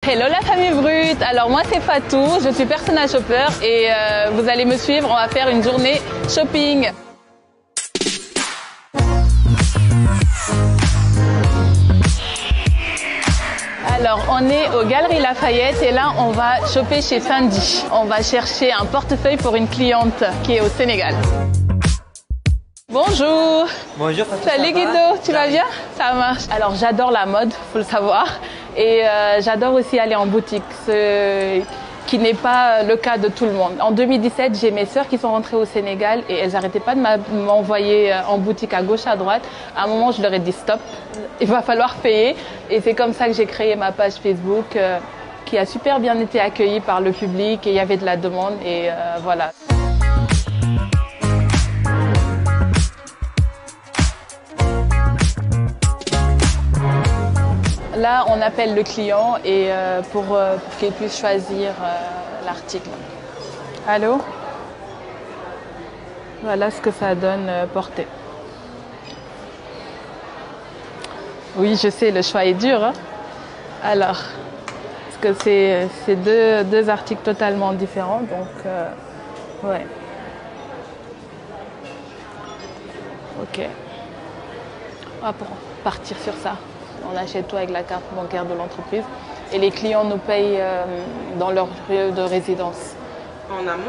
Hello la famille Brut, alors moi c'est Fatou, je suis personnage shopper et vous allez me suivre, on va faire une journée shopping. Alors on est aux Galeries Lafayette et là on va shopper chez Sandy. On va chercher un portefeuille pour une cliente qui est au Sénégal. Bonjour. Bonjour Fatou. Salut Guido, tu vas bien? Ça marche. Alors j'adore la mode, faut le savoir. Et j'adore aussi aller en boutique, ce qui n'est pas le cas de tout le monde. En 2017, j'ai mes sœurs qui sont rentrées au Sénégal et elles n'arrêtaient pas de m'envoyer en boutique à gauche, à droite. À un moment, je leur ai dit stop, il va falloir payer. Et c'est comme ça que j'ai créé ma page Facebook qui a super bien été accueillie par le public et il y avait de la demande et voilà. Là, on appelle le client et pour qu'il puisse choisir l'article. Allô? Voilà ce que ça donne porté. Oui, je sais, le choix est dur. Hein? Alors, parce que c'est deux articles totalement différents, donc ouais. Ok. On va partir sur ça. On achète tout avec la carte bancaire de l'entreprise et les clients nous payent dans leur lieu de résidence. En amont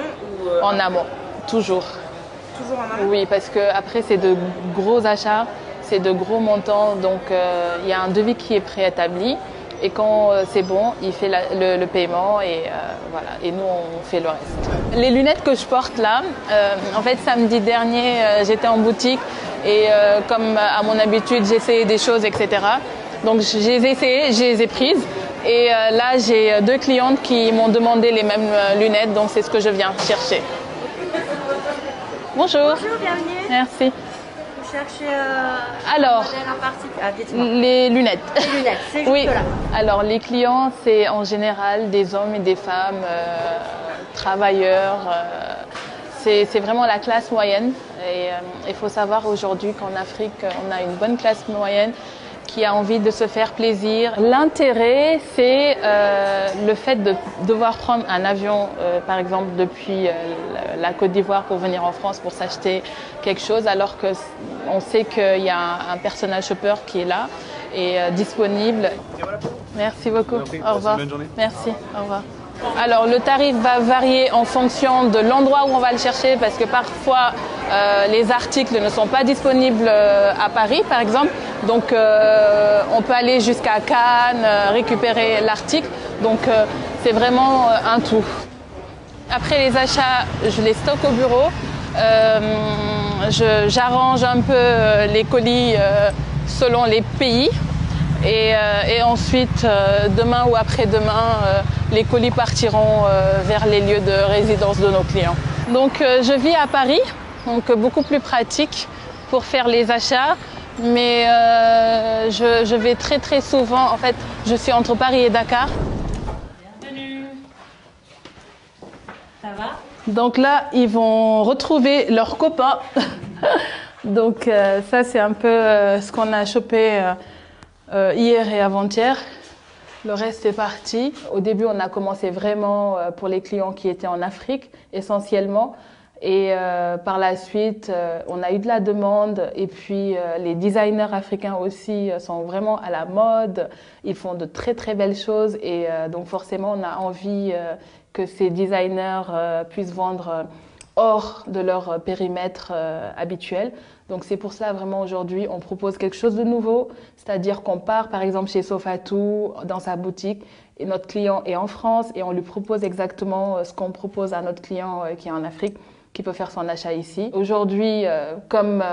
ou En amont, toujours. Toujours en amont? Oui, parce que après c'est de gros achats, c'est de gros montants, donc il y a un devis qui est préétabli et quand c'est bon, il fait le paiement et voilà. Et nous on fait le reste. Les lunettes que je porte là, en fait samedi dernier j'étais en boutique et comme à mon habitude j'essayais des choses, etc. Donc je les ai essayées, je les ai prises et là j'ai deux clientes qui m'ont demandé les mêmes lunettes, donc c'est ce que je viens chercher. Bonjour. Bonjour, bienvenue. Merci. Vous cherchez Alors, un modèle en particulier? les lunettes. Les lunettes, c'est juste Oui. là. Alors les clients, c'est en général des hommes et des femmes travailleurs. C'est vraiment la classe moyenne. Et il faut savoir aujourd'hui qu'en Afrique, on a une bonne classe moyenne qui a envie de se faire plaisir. L'intérêt, c'est le fait de devoir prendre un avion, par exemple, depuis la Côte d'Ivoire pour venir en France pour s'acheter quelque chose, alors qu'on sait qu'il y a un personnage shopper qui est là et disponible. Merci beaucoup. Au revoir. Bonne journée. Merci. Au revoir. Alors le tarif va varier en fonction de l'endroit où on va le chercher parce que parfois les articles ne sont pas disponibles à Paris par exemple. Donc on peut aller jusqu'à Cannes, récupérer l'article. Donc c'est vraiment un tout. Après les achats, je les stocke au bureau. J'arrange un peu les colis selon les pays. Et ensuite, demain ou après-demain, les colis partiront vers les lieux de résidence de nos clients. Donc je vis à Paris, donc beaucoup plus pratique pour faire les achats, mais je vais très souvent, en fait, je suis entre Paris et Dakar. Bienvenue. Ça va? Donc là, ils vont retrouver leurs copains. Donc ça, c'est un peu ce qu'on a chopé hier et avant-hier. Le reste est parti. Au début, on a commencé vraiment pour les clients qui étaient en Afrique, essentiellement. Et par la suite, on a eu de la demande. Et puis, les designers africains aussi sont vraiment à la mode. Ils font de très belles choses. Et donc, forcément, on a envie que ces designers puissent vendre hors de leur périmètre habituel. Donc c'est pour cela vraiment aujourd'hui on propose quelque chose de nouveau, c'est-à-dire qu'on part par exemple chez Sofatou dans sa boutique et notre client est en France et on lui propose exactement ce qu'on propose à notre client qui est en Afrique, qui peut faire son achat ici. Aujourd'hui, comme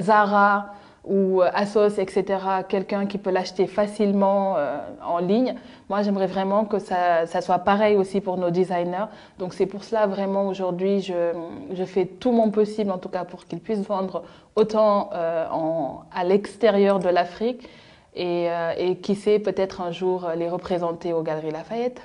Zara ou Asos, etc., quelqu'un qui peut l'acheter facilement en ligne. Moi, j'aimerais vraiment que ça soit pareil aussi pour nos designers. Donc, c'est pour cela, vraiment, aujourd'hui, je fais tout mon possible, en tout cas, pour qu'ils puissent vendre autant à l'extérieur de l'Afrique et qui sait, peut-être un jour les représenter aux Galeries Lafayette.